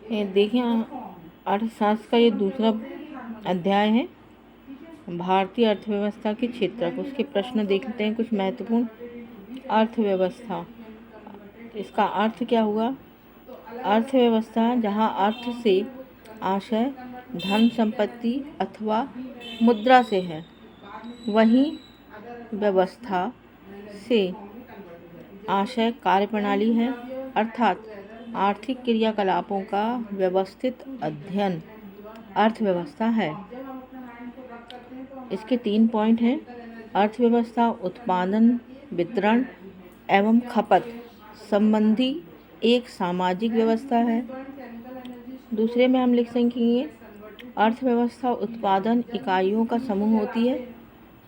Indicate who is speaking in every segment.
Speaker 1: ये देखिए, अर्थशास्त्र का ये दूसरा अध्याय है, भारतीय अर्थव्यवस्था के क्षेत्रक। उसके प्रश्न देखते हैं कुछ महत्वपूर्ण। अर्थव्यवस्था, इसका अर्थ क्या हुआ? अर्थव्यवस्था, जहाँ अर्थ से आशय धन संपत्ति अथवा मुद्रा से है, वहीं व्यवस्था से आशय कार्यप्रणाली है, अर्थात आर्थिक क्रियाकलापों का व्यवस्थित अध्ययन अर्थव्यवस्था है। इसके 3 पॉइंट हैं। अर्थव्यवस्था उत्पादन, वितरण एवं खपत संबंधी एक सामाजिक व्यवस्था है। दूसरे में हम लिख सकेंगे, अर्थव्यवस्था उत्पादन इकाइयों का समूह होती है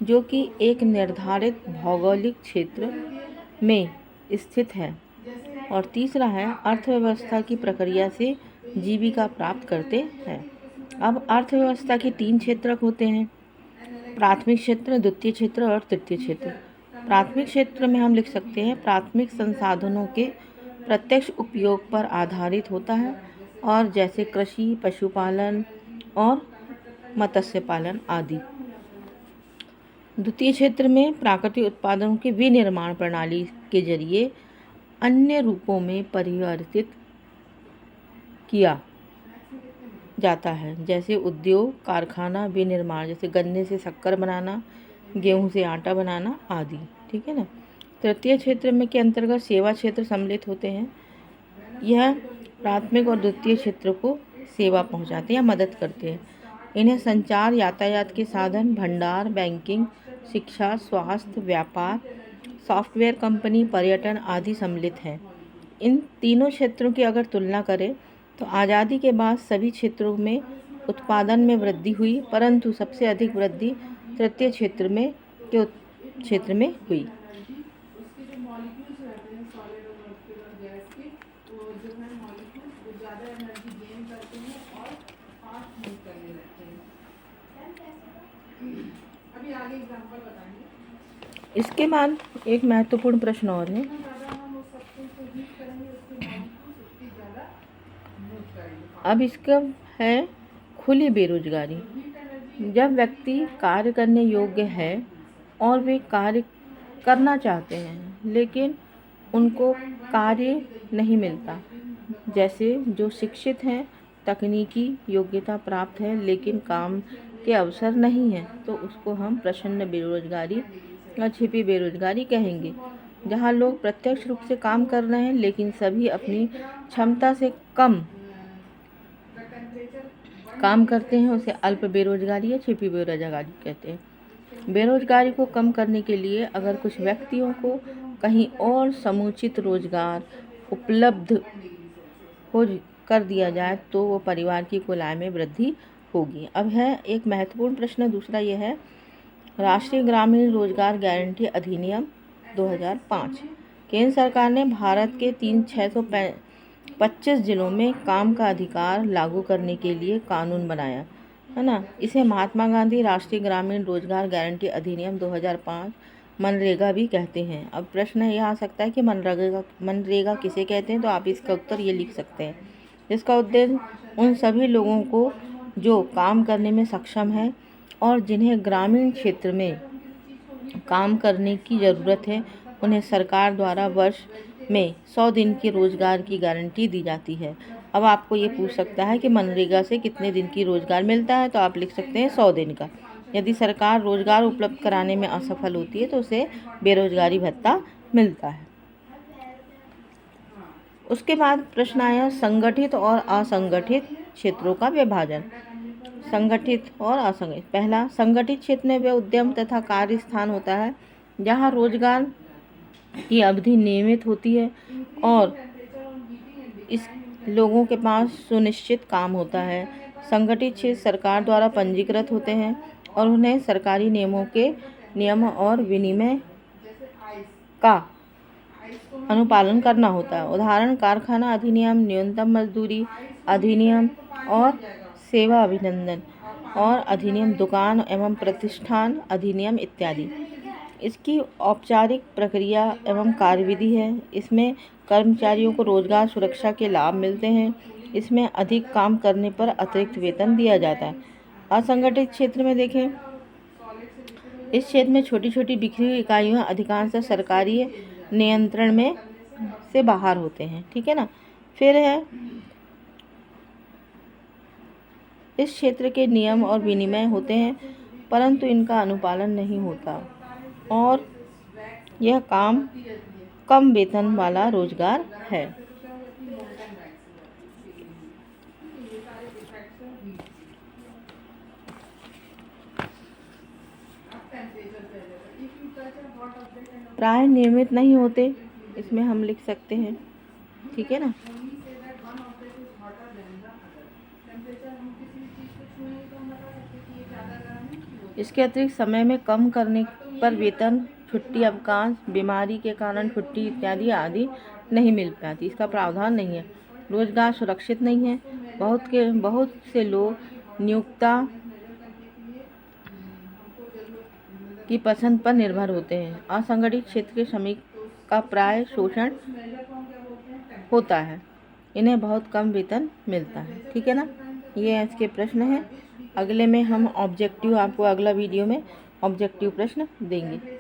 Speaker 1: जो कि एक निर्धारित भौगोलिक क्षेत्र में स्थित है। और तीसरा है, अर्थव्यवस्था की प्रक्रिया से जीविका प्राप्त करते हैं। अब अर्थव्यवस्था के 3 क्षेत्रक होते हैं, प्राथमिक क्षेत्र, द्वितीय क्षेत्र और तृतीय क्षेत्र। प्राथमिक क्षेत्र में हम लिख सकते हैं, प्राथमिक संसाधनों के प्रत्यक्ष उपयोग पर आधारित होता है, और जैसे कृषि, पशुपालन और मत्स्य पालन आदि। द्वितीय क्षेत्र में प्राकृतिक उत्पादों के विनिर्माण प्रणाली के जरिए अन्य रूपों में परिवर्तित किया जाता है, जैसे उद्योग, कारखाना, विनिर्माण, जैसे गन्ने से शक्कर बनाना, गेहूं से आटा बनाना आदि। ठीक है ना। तृतीय क्षेत्र में के अंतर्गत सेवा क्षेत्र सम्मिलित होते हैं। यह प्राथमिक और द्वितीय क्षेत्र को सेवा पहुंचाते या मदद करते हैं। इन्हें संचार, यातायात के साधन, भंडार, बैंकिंग, शिक्षा, स्वास्थ्य, व्यापार, सॉफ्टवेयर कंपनी, पर्यटन आदि सम्मिलित हैं। इन तीनों क्षेत्रों की अगर तुलना करें तो आज़ादी के बाद सभी क्षेत्रों में उत्पादन में वृद्धि हुई, परंतु सबसे अधिक वृद्धि तृतीय क्षेत्र में हुई। इसके बाद एक महत्वपूर्ण प्रश्न और है, अब इसका है खुली बेरोजगारी। जब व्यक्ति कार्य करने योग्य है और वे कार्य करना चाहते हैं लेकिन उनको कार्य नहीं मिलता, जैसे जो शिक्षित हैं, तकनीकी योग्यता प्राप्त है लेकिन काम के अवसर नहीं हैं, तो उसको हम प्रच्छन्न बेरोजगारी या छिपी बेरोजगारी कहेंगे। जहाँ लोग प्रत्यक्ष रूप से काम कर रहे हैं लेकिन सभी अपनी क्षमता से कम काम करते हैं, उसे अल्प बेरोजगारी या छिपी बेरोजगारी कहते हैं। बेरोजगारी को कम करने के लिए अगर कुछ व्यक्तियों को कहीं और समुचित रोजगार उपलब्ध हो कर दिया जाए तो वो परिवार की कुल आय में वृद्धि होगी। अब है एक महत्वपूर्ण प्रश्न, दूसरा ये है, राष्ट्रीय ग्रामीण रोजगार गारंटी अधिनियम 2005। केंद्र सरकार ने भारत के 625 जिलों में काम का अधिकार लागू करने के लिए कानून बनाया है ना। इसे महात्मा गांधी राष्ट्रीय ग्रामीण रोजगार गारंटी अधिनियम 2005 मनरेगा भी कहते हैं। अब प्रश्न यह आ सकता है कि मनरेगा किसे कहते हैं, तो आप इसका उत्तर ये लिख सकते हैं, जिसका उद्देश्य उन सभी लोगों को जो काम करने में सक्षम है और जिन्हें ग्रामीण क्षेत्र में काम करने की ज़रूरत है, उन्हें सरकार द्वारा वर्ष में 100 दिन की रोज़गार की गारंटी दी जाती है। अब आपको ये पूछ सकता है कि मनरेगा से कितने दिन की रोज़गार मिलता है, तो आप लिख सकते हैं 100 दिन का। यदि सरकार रोज़गार उपलब्ध कराने में असफल होती है तो उसे बेरोजगारी भत्ता मिलता है। उसके बाद प्रश्न आया, संगठित और असंगठित क्षेत्रों का विभाजन। संगठित और असंगठित। पहला, संगठित क्षेत्र में वह उद्यम तथा कार्य स्थान होता है जहां रोजगार की अवधि नियमित होती है और इस लोगों के पास सुनिश्चित काम होता है। संगठित क्षेत्र सरकार द्वारा पंजीकृत होते हैं और उन्हें सरकारी नियम और विनियम का अनुपालन करना होता है। उदाहरण, कारखाना अधिनियम, न्यूनतम मजदूरी अधिनियम और सेवा अभिनंदन और अधिनियम, दुकान एवं प्रतिष्ठान अधिनियम इत्यादि। इसकी औपचारिक प्रक्रिया एवं कार्यविधि है। इसमें कर्मचारियों को रोजगार सुरक्षा के लाभ मिलते हैं इसमें अधिक काम करने पर अतिरिक्त वेतन दिया जाता है। असंगठित क्षेत्र में देखें, इस क्षेत्र में छोटी छोटी बिखरी हुई इकाइयाँ अधिकांशतः सरकारी नियंत्रण में से बाहर होते हैं। ठीक है ना। फिर है, इस क्षेत्र के नियम और विनियम होते हैं परंतु इनका अनुपालन नहीं होता और यह कम वेतन वाला रोजगार है। प्राय नियमित नहीं होते, इसमें हम लिख सकते हैं। ठीक है ना। इसके अतिरिक्त समय में कम करने पर वेतन, छुट्टी, अवकाश, बीमारी के कारण छुट्टी इत्यादि आदि नहीं मिल पाती। इसका प्रावधान नहीं है। रोजगार सुरक्षित नहीं है। बहुत से लोग नियोक्ता की पसंद पर निर्भर होते हैं। असंगठित क्षेत्र के श्रमिक का प्राय शोषण होता है। इन्हें बहुत कम वेतन मिलता है। ठीक है ना। ये इसके प्रश्न हैं। अगले में हम ऑब्जेक्टिव, आपको अगला वीडियो में ऑब्जेक्टिव प्रश्न देंगे।